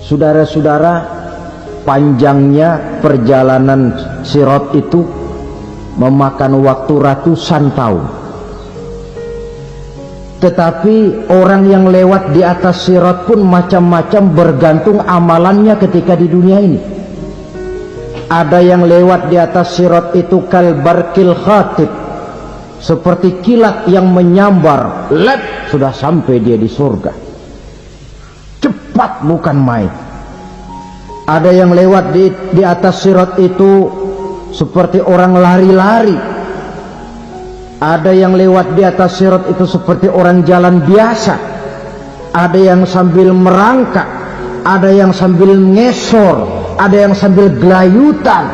Saudara-saudara, panjangnya perjalanan sirat itu memakan waktu ratusan tahun. Tetapi orang yang lewat di atas sirat pun macam-macam, bergantung amalannya ketika di dunia ini. Ada yang lewat di atas sirat itu kalbarkil khatib, seperti kilat yang menyambar, lep, sudah sampai dia di surga. Cepat bukan main. Ada yang lewat di atas sirat itu seperti orang lari-lari. Ada yang lewat di atas sirat itu seperti orang jalan biasa. Ada yang sambil merangkak, ada yang sambil ngesor, ada yang sambil gelayutan,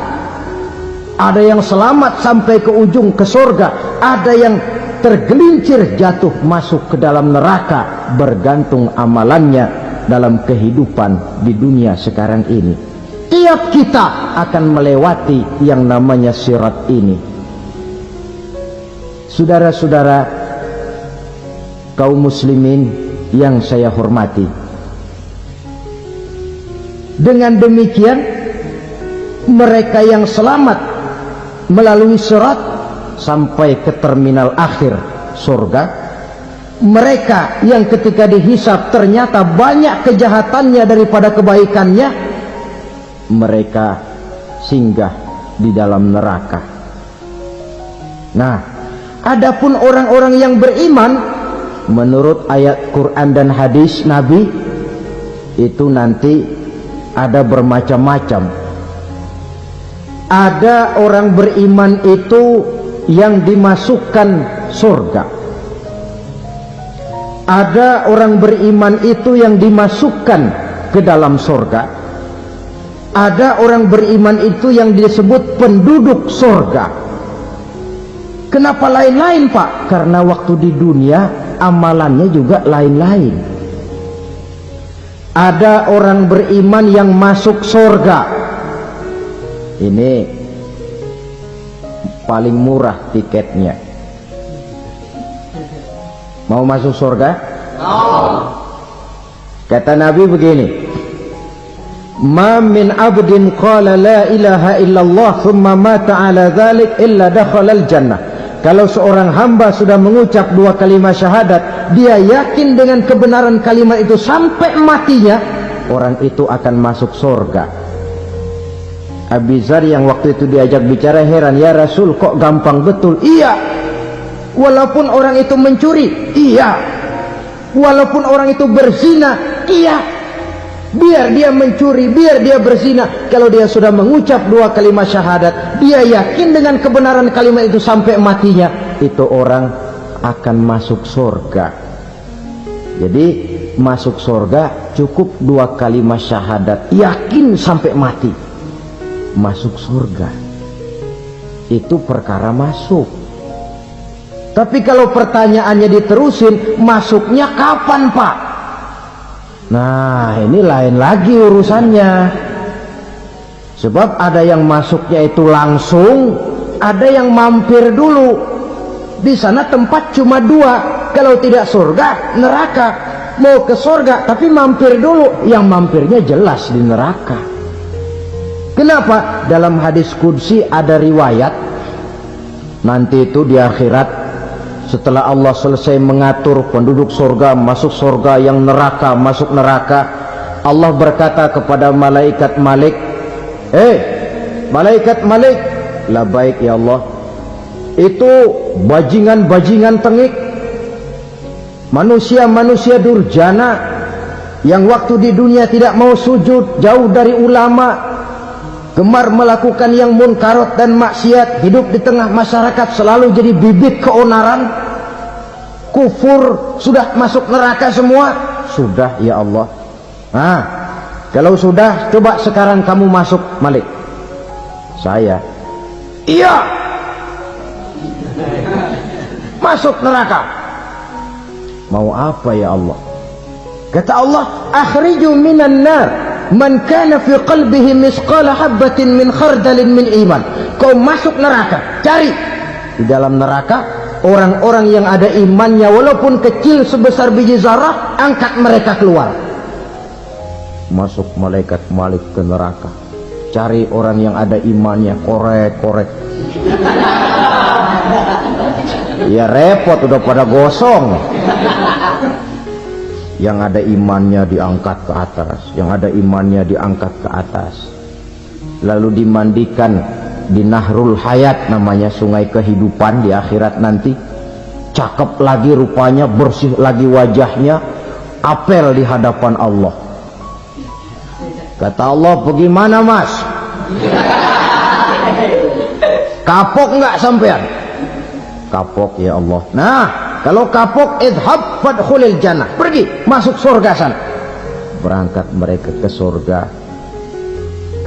ada yang selamat sampai ke ujung ke surga, ada yang tergelincir jatuh masuk ke dalam neraka, bergantung amalannya dalam kehidupan di dunia sekarang ini. Tiap kita akan melewati yang namanya sirat ini. Saudara-saudara kaum muslimin yang saya hormati, dengan demikian mereka yang selamat melalui sirat sampai ke terminal akhir surga, mereka yang ketika dihisab ternyata banyak kejahatannya daripada kebaikannya, mereka singgah di dalam neraka. Nah, adapun orang-orang yang beriman menurut ayat Quran dan hadis Nabi itu nanti ada bermacam-macam. Ada orang beriman itu yang dimasukkan surga. Ada orang beriman itu yang dimasukkan ke dalam surga. Ada orang beriman itu yang disebut penduduk surga. Kenapa lain-lain, Pak? Karena waktu di dunia amalannya juga lain-lain. Ada orang beriman yang masuk surga. Ini paling murah tiketnya. Mau masuk surga? Kata Nabi begini, ma min abdin qala la ilaha illallah thumma mata ala dhalik illa dakhala al-jannah. Kalau seorang hamba sudah mengucap dua kalimat syahadat, dia yakin dengan kebenaran kalimat itu sampai matinya, orang itu akan masuk surga. Abi Dzar yang waktu itu diajak bicara heran, ya Rasul kok gampang betul? Iya, walaupun orang itu mencuri, iya, walaupun orang itu berzina, iya. Biar dia mencuri, biar dia berzina, kalau dia sudah mengucap dua kalimat syahadat, dia yakin dengan kebenaran kalimat itu sampai matinya, itu orang akan masuk surga. Jadi masuk surga cukup dua kalimat syahadat, yakin sampai mati, masuk surga. Itu perkara masuk. Tapi kalau pertanyaannya diterusin, masuknya kapan, Pak? Nah, ini lain lagi urusannya. Sebab ada yang masuknya itu langsung, ada yang mampir dulu. Di sana tempat cuma dua, kalau tidak surga, neraka. Mau ke surga tapi mampir dulu, yang mampirnya jelas di neraka. Kenapa? Dalam hadis qudsi ada riwayat, nanti itu di akhirat, setelah Allah selesai mengatur penduduk surga masuk surga, yang neraka masuk neraka, Allah berkata kepada malaikat Malik, malaikat Malik, labaik ya Allah, itu bajingan-bajingan tengik, manusia-manusia durjana yang waktu di dunia tidak mau sujud, jauh dari ulama, gemar melakukan yang munkarat dan maksiat, hidup di tengah masyarakat selalu jadi bibit keonaran, kufur, sudah masuk neraka semua. Sudah ya Allah. Nah, kalau sudah, coba sekarang kamu masuk, Malik. Saya, iya, masuk neraka. Mau apa ya Allah? Kata Allah, akhriju minan nar man kana fi qalbihi misqala habatin min khardalin min iman. Kau masuk neraka, cari di dalam neraka orang-orang yang ada imannya walaupun kecil sebesar biji zarah, angkat mereka keluar. Masuk malaikat Malik ke neraka, cari orang yang ada imannya, korek-korek. Ya repot, udah pada gosong. Yang ada imannya diangkat ke atas, yang ada imannya diangkat ke atas, lalu dimandikan di Nahrul Hayat, namanya sungai kehidupan di akhirat nanti. Cakep lagi rupanya, bersih lagi wajahnya, apel di hadapan Allah. Kata Allah, bagaimana mas? Kapok nggak sampean? Kapok ya Allah. Nah, kalau kapok, idhab fadkhulil jannah, pergi masuk surga sana. Berangkat mereka ke surga,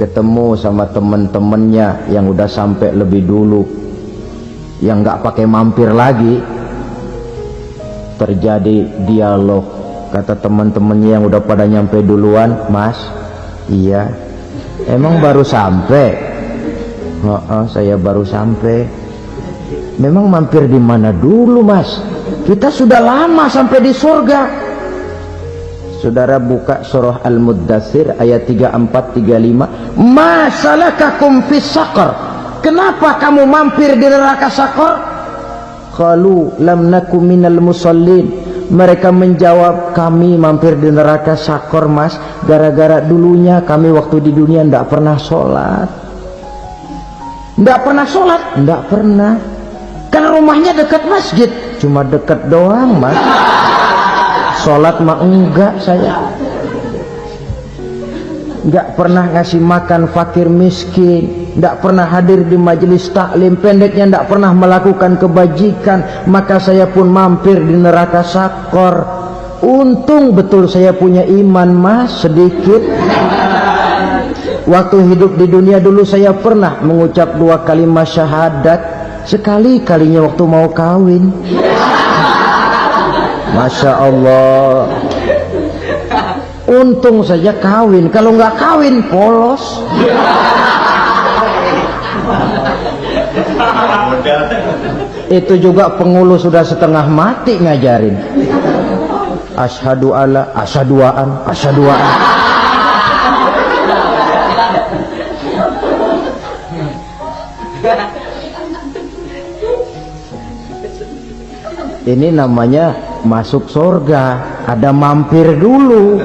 ketemu sama teman-temannya yang udah sampai lebih dulu, yang nggak pakai mampir lagi. Terjadi dialog. Kata teman-temannya yang udah pada nyampe duluan, mas, iya, emang baru sampai? Saya baru sampai. Memang mampir di mana dulu mas? Kita sudah lama sampai di surga. Saudara buka surah Al-Muddatsir ayat 34-35. Ma salakakum fis saqar? Kenapa kamu mampir di neraka Saqar? Qalu lam naku minal musallin. Mereka menjawab, kami mampir di neraka Saqar mas, gara-gara dulunya kami waktu di dunia tidak pernah sholat. Tidak pernah sholat? Tidak pernah. Karena rumahnya dekat masjid, cuma dekat doang mas. Sholat mah enggak saya. Enggak pernah ngasih makan fakir miskin, enggak pernah hadir di majelis taklim, pendeknya enggak pernah melakukan kebajikan. Maka saya pun mampir di neraka Saqar. Untung betul saya punya iman mas, sedikit. Waktu hidup di dunia dulu saya pernah mengucap 2 kalimat syahadat, sekali-kalinya waktu mau kawin. Masya Allah. Untung saja kawin, kalau nggak kawin polos. Itu juga pengulu sudah setengah mati ngajarin. Asyhadu alla, asyaduaan, asyaduaan. Ini namanya masuk surga, ada mampir dulu.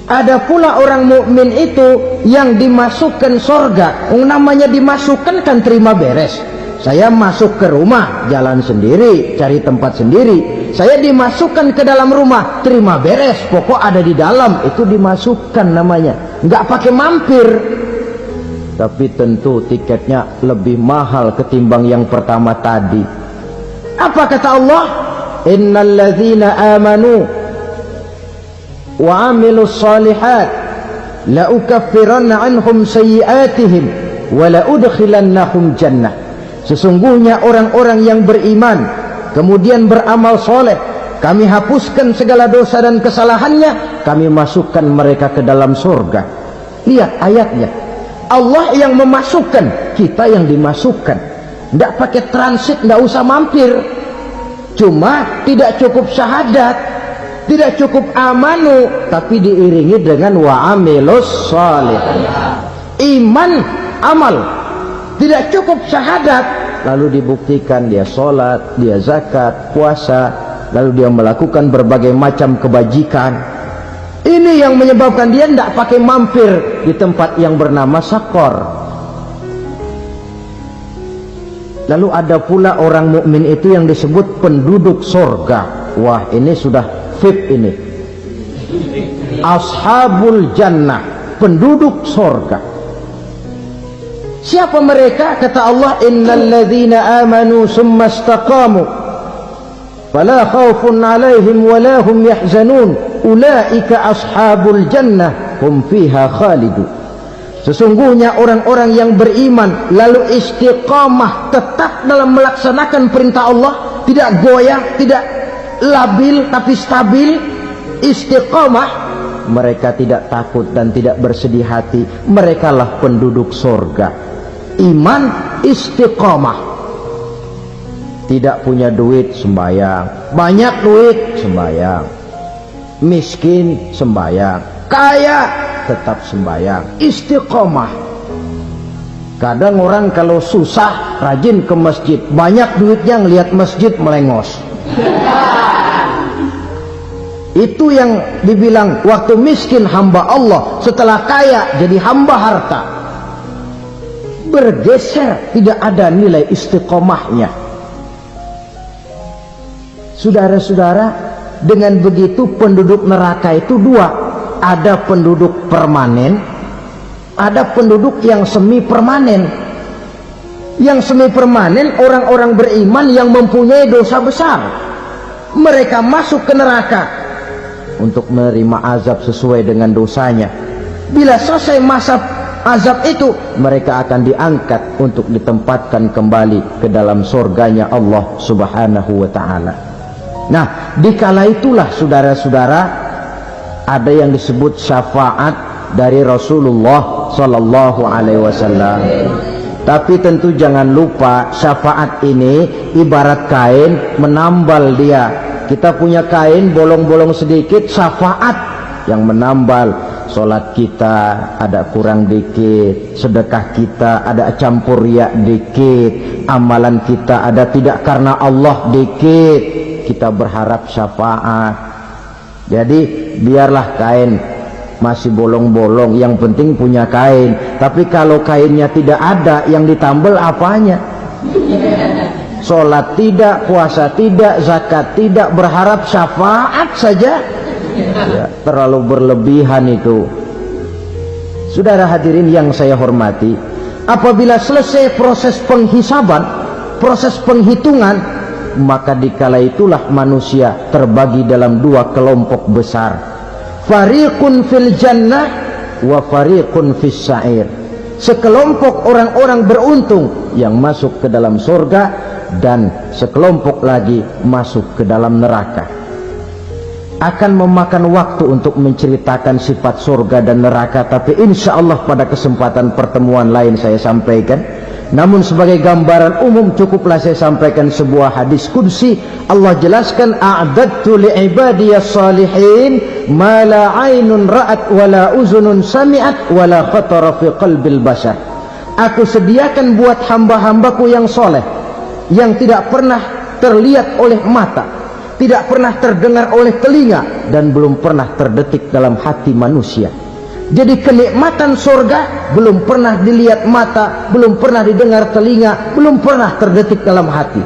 Ada pula orang mukmin itu yang dimasukkan surga. Namanya dimasukkan kan terima beres. Saya masuk ke rumah, jalan sendiri, cari tempat sendiri. Saya dimasukkan ke dalam rumah, terima beres, pokok ada di dalam, itu dimasukkan namanya. Nggak pakai mampir. Tapi tentu tiketnya lebih mahal ketimbang yang pertama tadi. Apa kata Allah? Innal ladzina amanu wa amilus solihat la ukaffiranna anhum sayyi'atihim wa la udkhilannahum jannah. Sesungguhnya orang-orang yang beriman kemudian beramal soleh, kami hapuskan segala dosa dan kesalahannya, kami masukkan mereka ke dalam surga. Lihat ayatnya, Allah yang memasukkan, kita yang dimasukkan. Tidak pakai transit, tidak usah mampir. Cuma tidak cukup syahadat, tidak cukup amanu, tapi diiringi dengan wa'amilus salih. Iman, amal. Tidak cukup syahadat, lalu dibuktikan dia sholat, dia zakat, puasa, lalu dia melakukan berbagai macam kebajikan. Ini yang menyebabkan dia tidak pakai mampir di tempat yang bernama Saqar. Lalu ada pula orang mukmin itu yang disebut penduduk surga. Wah, ini sudah VIP ini. Ashabul jannah, penduduk surga. Siapa mereka? Kata Allah, innal ladzina amanu summa istaqamu fala khaufun 'alaihim wala hum yahzanun ulaika ashabul jannah hum fiha khalidun. Sesungguhnya orang-orang yang beriman lalu istiqamah, tetap dalam melaksanakan perintah Allah, tidak goyah, tidak labil tapi stabil, istiqamah, mereka tidak takut dan tidak bersedih hati. Merekalah penduduk surga. Iman, istiqamah. Tidak punya duit, sembahyang. Banyak duit, sembahyang. Miskin, sembahyang. Kaya, tetap sembahyang. Istiqamah. Kadang orang kalau susah rajin ke masjid, banyak duitnya ngelihat masjid melengos. Itu yang dibilang waktu miskin hamba Allah, setelah kaya jadi hamba harta. Bergeser, tidak ada nilai istiqomahnya. Saudara-saudara, dengan begitu penduduk neraka itu dua. Ada penduduk permanen, ada penduduk yang semi permanen. Yang semi permanen orang-orang beriman yang mempunyai dosa besar. Mereka masuk ke neraka untuk menerima azab sesuai dengan dosanya. Bila selesai masa azab itu, mereka akan diangkat untuk ditempatkan kembali ke dalam surganya Allah Subhanahu wa ta'ala. Nah, dikala itulah saudara-saudara, ada yang disebut syafaat dari Rasulullah Sallallahu Alaihi Wasallam. Tapi tentu jangan lupa, syafaat ini ibarat kain menambal dia. Kita punya kain bolong-bolong sedikit, syafaat yang menambal. Sholat kita ada kurang dikit, sedekah kita ada campur riak dikit, amalan kita ada tidak karena Allah dikit, kita berharap syafaat. Jadi biarlah kain masih bolong-bolong, yang penting punya kain. Tapi kalau kainnya tidak ada, yang ditambal apanya? Sholat tidak, puasa tidak, zakat tidak, berharap syafaat saja. Ya, terlalu berlebihan itu. Saudara hadirin yang saya hormati, apabila selesai proses penghisaban, proses penghitungan, maka dikala itulah manusia terbagi dalam dua kelompok besar. Fariqun fil jannah wa fariqun fis sa'ir. Sekelompok orang-orang beruntung yang masuk ke dalam surga, dan sekelompok lagi masuk ke dalam neraka. Akan memakan waktu untuk menceritakan sifat surga dan neraka, tapi insya Allah pada kesempatan pertemuan lain saya sampaikan. Namun sebagai gambaran umum cukuplah saya sampaikan sebuah hadis qudsi. Allah jelaskan, a'dadtu li'ibadiyas salihin ma la aynun ra'at wa la uzunun sami'at wa la khatara fi qalbil bashar. Aku sediakan buat hamba-hambaku yang soleh, yang tidak pernah terlihat oleh mata, tidak pernah terdengar oleh telinga, dan belum pernah terdetik dalam hati manusia. Jadi kenikmatan surga belum pernah dilihat mata, belum pernah didengar telinga, belum pernah terdetik dalam hati.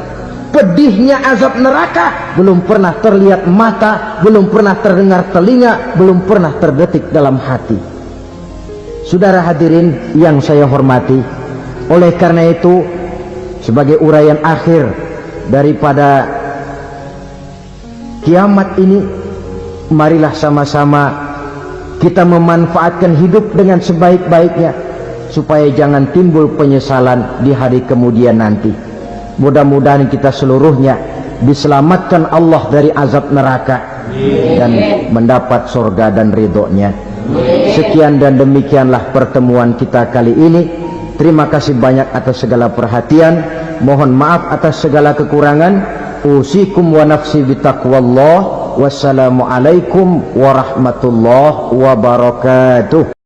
Pedihnya azab neraka belum pernah terlihat mata, belum pernah terdengar telinga, belum pernah terdetik dalam hati. Saudara hadirin yang saya hormati, oleh karena itu sebagai uraian akhir daripada kiamat ini, marilah sama-sama kita memanfaatkan hidup dengan sebaik-baiknya, supaya jangan timbul penyesalan di hari kemudian nanti. Mudah-mudahan kita seluruhnya diselamatkan Allah dari azab neraka dan mendapat surga dan ridhonya. Sekian dan demikianlah pertemuan kita kali ini. Terima kasih banyak atas segala perhatian. Mohon maaf atas segala kekurangan. Usikum wa nafsi bitaqwallah. Wassalamualaikum warahmatullahi wabarakatuh.